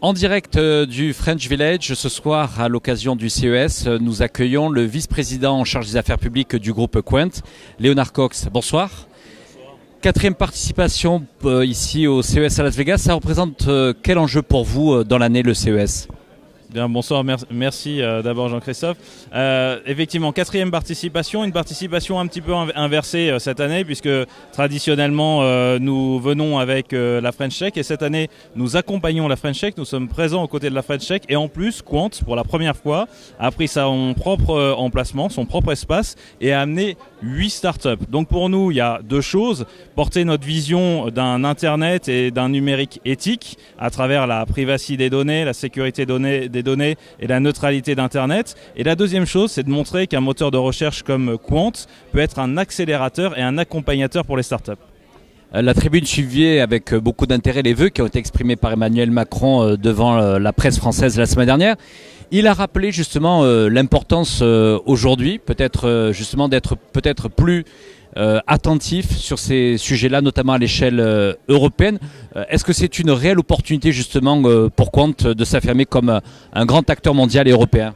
En direct du French Village, ce soir, à l'occasion du CES, nous accueillons le vice-président en charge des affaires publiques du groupe Quant, Léonard Cox. Bonsoir. Quatrième participation ici au CES à Las Vegas. Ça représente quel enjeu pour vous dans l'année, le CES ? Bien, bonsoir, merci d'abord Jean-Christophe. Effectivement, quatrième participation, une participation un petit peu inversée cette année puisque traditionnellement nous venons avec la French Tech et cette année nous accompagnons la French Tech, nous sommes présents aux côtés de la French Tech et en plus Quant pour la première fois a pris son propre emplacement, son propre espace et a amené 8 startups. Donc pour nous il y a deux choses, porter notre vision d'un internet et d'un numérique éthique à travers la privacité des données, la sécurité des données et la neutralité d'Internet. Et la deuxième chose, c'est de montrer qu'un moteur de recherche comme Quant peut être un accélérateur et un accompagnateur pour les startups. La tribune suivait avec beaucoup d'intérêt les vœux qui ont été exprimés par Emmanuel Macron devant la presse française la semaine dernière. Il a rappelé justement l'importance aujourd'hui, peut-être justement d'être peut-être plus attentif sur ces sujets-là, notamment à l'échelle européenne. Est-ce que c'est une réelle opportunité justement pour Quant de s'affirmer comme un grand acteur mondial et européen ?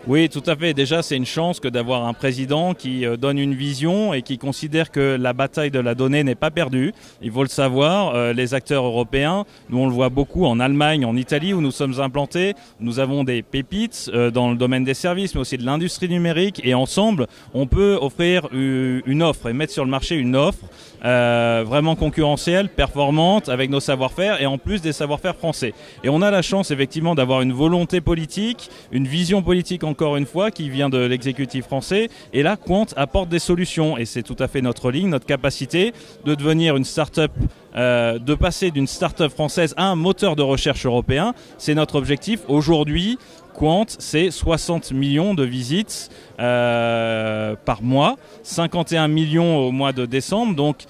Oui, tout à fait. Déjà, c'est une chance que d'avoir un président qui donne une vision et qui considère que la bataille de la donnée n'est pas perdue. Il faut le savoir, les acteurs européens, nous on le voit beaucoup en Allemagne, en Italie où nous sommes implantés. Nous avons des pépites dans le domaine des services, mais aussi de l'industrie numérique. Et ensemble, on peut offrir une offre et mettre sur le marché une offre vraiment concurrentielle, performante, avec nos savoir-faire et en plus des savoir-faire français. Et on a la chance effectivement d'avoir une volonté politique, une vision politique encore une fois qui vient de l'exécutif français et là Quant apporte des solutions et c'est tout à fait notre ligne, notre capacité de devenir une start-up, de passer d'une start-up française à un moteur de recherche européen. C'est notre objectif. Aujourd'hui, Quant, c'est 60 millions de visites par mois, 51 millions au mois de décembre, donc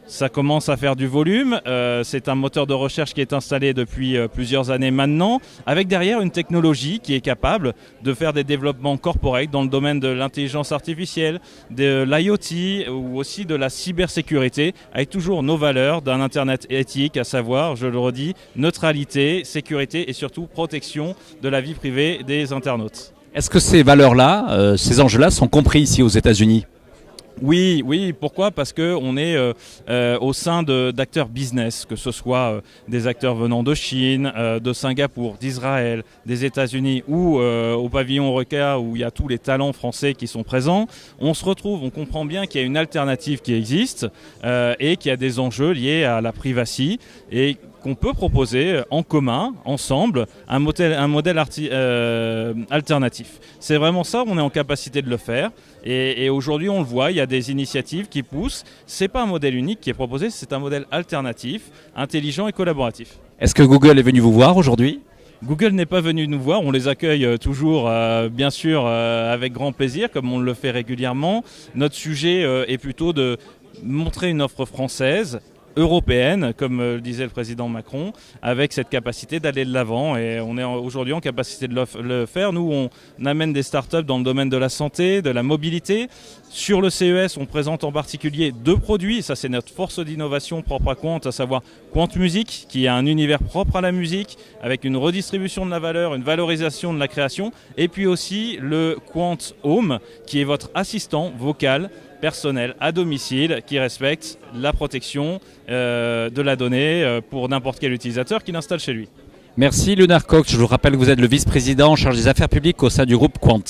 ça commence à faire du volume. C'est un moteur de recherche qui est installé depuis plusieurs années maintenant, avec derrière une technologie qui est capable de faire des développements corporate dans le domaine de l'intelligence artificielle, de l'IoT ou aussi de la cybersécurité, avec toujours nos valeurs d'un Internet éthique, à savoir, je le redis, neutralité, sécurité et surtout protection de la vie privée des internautes. Est-ce que ces valeurs-là, ces enjeux-là sont compris ici aux États-Unis ? Oui, pourquoi ? Parce qu'on est au sein d'acteurs business, que ce soit des acteurs venant de Chine, de Singapour, d'Israël, des États-Unis ou au pavillon Eureka où il y a tous les talents français qui sont présents. On se retrouve, on comprend bien qu'il y a une alternative qui existe et qu'il y a des enjeux liés à la privacy et qu'on peut proposer en commun, ensemble, un modèle alternatif. C'est vraiment ça, on est en capacité de le faire. Et aujourd'hui, on le voit, il y a des initiatives qui poussent. Ce n'est pas un modèle unique qui est proposé, c'est un modèle alternatif, intelligent et collaboratif. Est-ce que Google est venu vous voir aujourd'hui ? Google n'est pas venu nous voir, on les accueille toujours bien sûr avec grand plaisir, comme on le fait régulièrement. Notre sujet est plutôt de montrer une offre française, européenne, comme le disait le président Macron, avec cette capacité d'aller de l'avant et on est aujourd'hui en capacité de le faire. Nous, on amène des startups dans le domaine de la santé, de la mobilité. Sur le CES, on présente en particulier deux produits, ça c'est notre force d'innovation propre à Quant, à savoir Quant Music, qui a un univers propre à la musique, avec une redistribution de la valeur, une valorisation de la création, et puis aussi le Quant Home, qui est votre assistant vocal personnel à domicile qui respecte la protection de la donnée pour n'importe quel utilisateur qui l'installe chez lui. Merci Léonard Cox, je vous rappelle que vous êtes le vice-président en charge des affaires publiques au sein du groupe Quant.